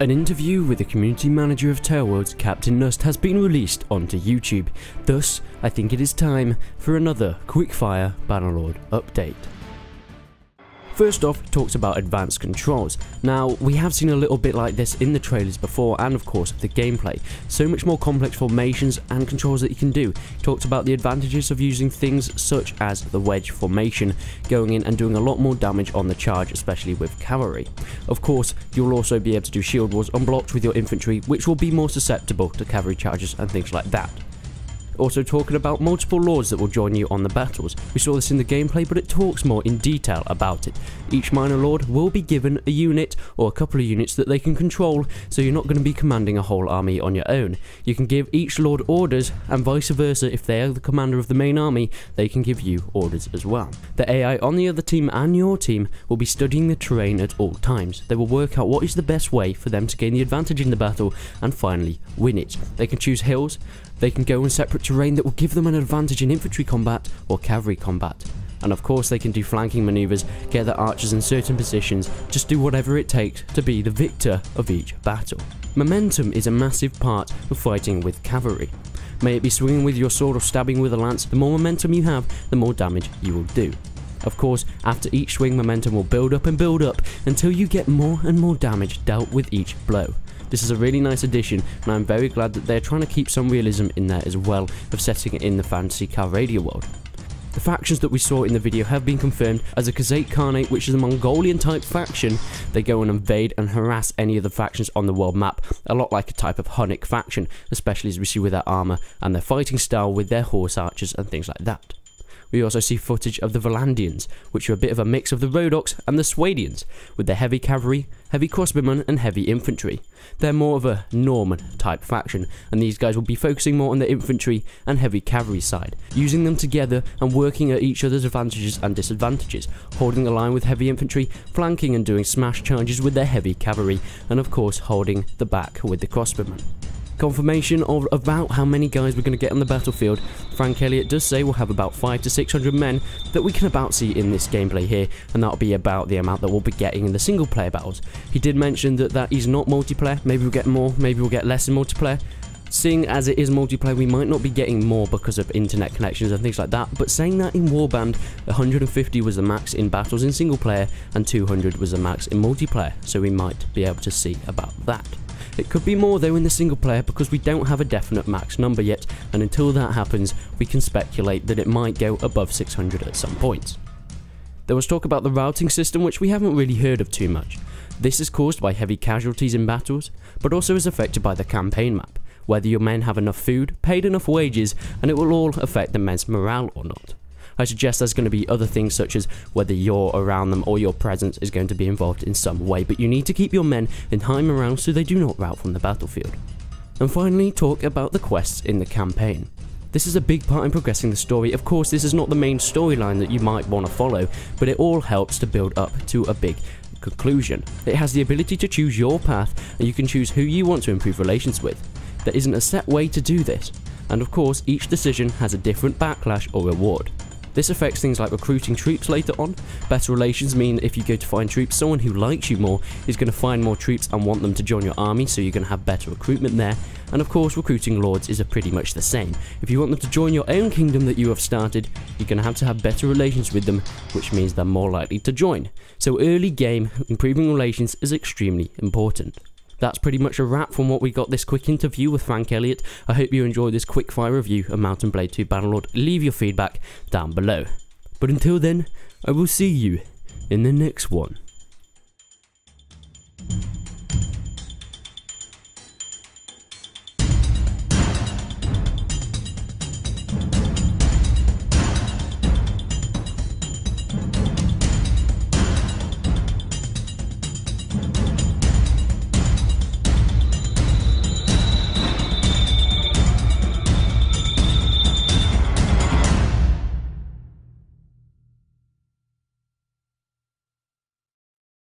An interview with the community manager of Tailworlds, Captain Nust, has been released onto YouTube. Thus, I think it is time for another Quickfire Bannerlord update. First off, it talks about advanced controls. Now, we have seen a little bit like this in the trailers before and of course the gameplay. So much more complex formations and controls that you can do. It talks about the advantages of using things such as the wedge formation, going in and doing a lot more damage on the charge, especially with cavalry. Of course, you'll also be able to do shield walls unblocked with your infantry, which will be more susceptible to cavalry charges and things like that. Also talking about multiple lords that will join you on the battles. We saw this in the gameplay, but it talks more in detail about it. Each minor lord will be given a unit or a couple of units that they can control, so you're not going to be commanding a whole army on your own. You can give each lord orders, and vice versa. If they are the commander of the main army, they can give you orders as well. The AI on the other team and your team will be studying the terrain at all times. They will work out what is the best way for them to gain the advantage in the battle and finally win it. They can choose hills. They can go in separate terrain that will give them an advantage in infantry combat or cavalry combat. And of course they can do flanking maneuvers, get their archers in certain positions, just do whatever it takes to be the victor of each battle. Momentum is a massive part of fighting with cavalry. May it be swinging with your sword or stabbing with a lance, the more momentum you have, the more damage you will do. Of course, after each swing, momentum will build up until you get more and more damage dealt with each blow. This is a really nice addition, and I'm very glad that they're trying to keep some realism in there as well of setting it in the fantasy Calradia world. The factions that we saw in the video have been confirmed as a Khazate Khanate, which is a Mongolian type faction. They go and invade and harass any of the factions on the world map, a lot like a type of Hunnic faction, especially as we see with their armor and their fighting style with their horse archers and things like that. We also see footage of the Volandians, which are a bit of a mix of the Rhodoks and the Swadians, with their heavy cavalry, heavy crossbowmen and heavy infantry. They're more of a Norman type faction, and these guys will be focusing more on the infantry and heavy cavalry side, using them together and working at each other's advantages and disadvantages, holding the line with heavy infantry, flanking and doing smash charges with their heavy cavalry, and of course holding the back with the crossbowmen. Confirmation of about how many guys we're going to get on the battlefield. Frank Elliott does say we'll have about 500 to 600 men that we can about see in this gameplay here, and that'll be about the amount that we'll be getting in the single player battles. He did mention that is not multiplayer. Maybe we'll get more, maybe we'll get less in multiplayer. Seeing as it is multiplayer, we might not be getting more because of internet connections and things like that, but saying that in Warband, 150 was the max in battles in single player and 200 was the max in multiplayer, so we might be able to see about that. It could be more though in the single player because we don't have a definite max number yet, and until that happens we can speculate that it might go above 600 at some point. There was talk about the routing system, which we haven't really heard of too much. This is caused by heavy casualties in battles, but also is affected by the campaign map, whether your men have enough food, paid enough wages, and it will all affect the men's morale or not. I suggest there's going to be other things such as whether you're around them or your presence is going to be involved in some way, but you need to keep your men in high morale so they do not rout from the battlefield. And finally, talk about the quests in the campaign. This is a big part in progressing the story. Of course, this is not the main storyline that you might want to follow, but it all helps to build up to a big conclusion. It has the ability to choose your path, and you can choose who you want to improve relations with. There isn't a set way to do this, and of course, each decision has a different backlash or reward. This affects things like recruiting troops later on. Better relations mean if you go to find troops, someone who likes you more is going to find more troops and want them to join your army, so you're going to have better recruitment there. And of course, recruiting lords is pretty much the same. If you want them to join your own kingdom that you have started, you're going to have better relations with them, which means they're more likely to join. So early game, improving relations is extremely important. That's pretty much a wrap from what we got this quick interview with Frank Elliott. I hope you enjoyed this quick fire review of Mount & Blade 2 Bannerlord. Leave your feedback down below. But until then, I will see you in the next one.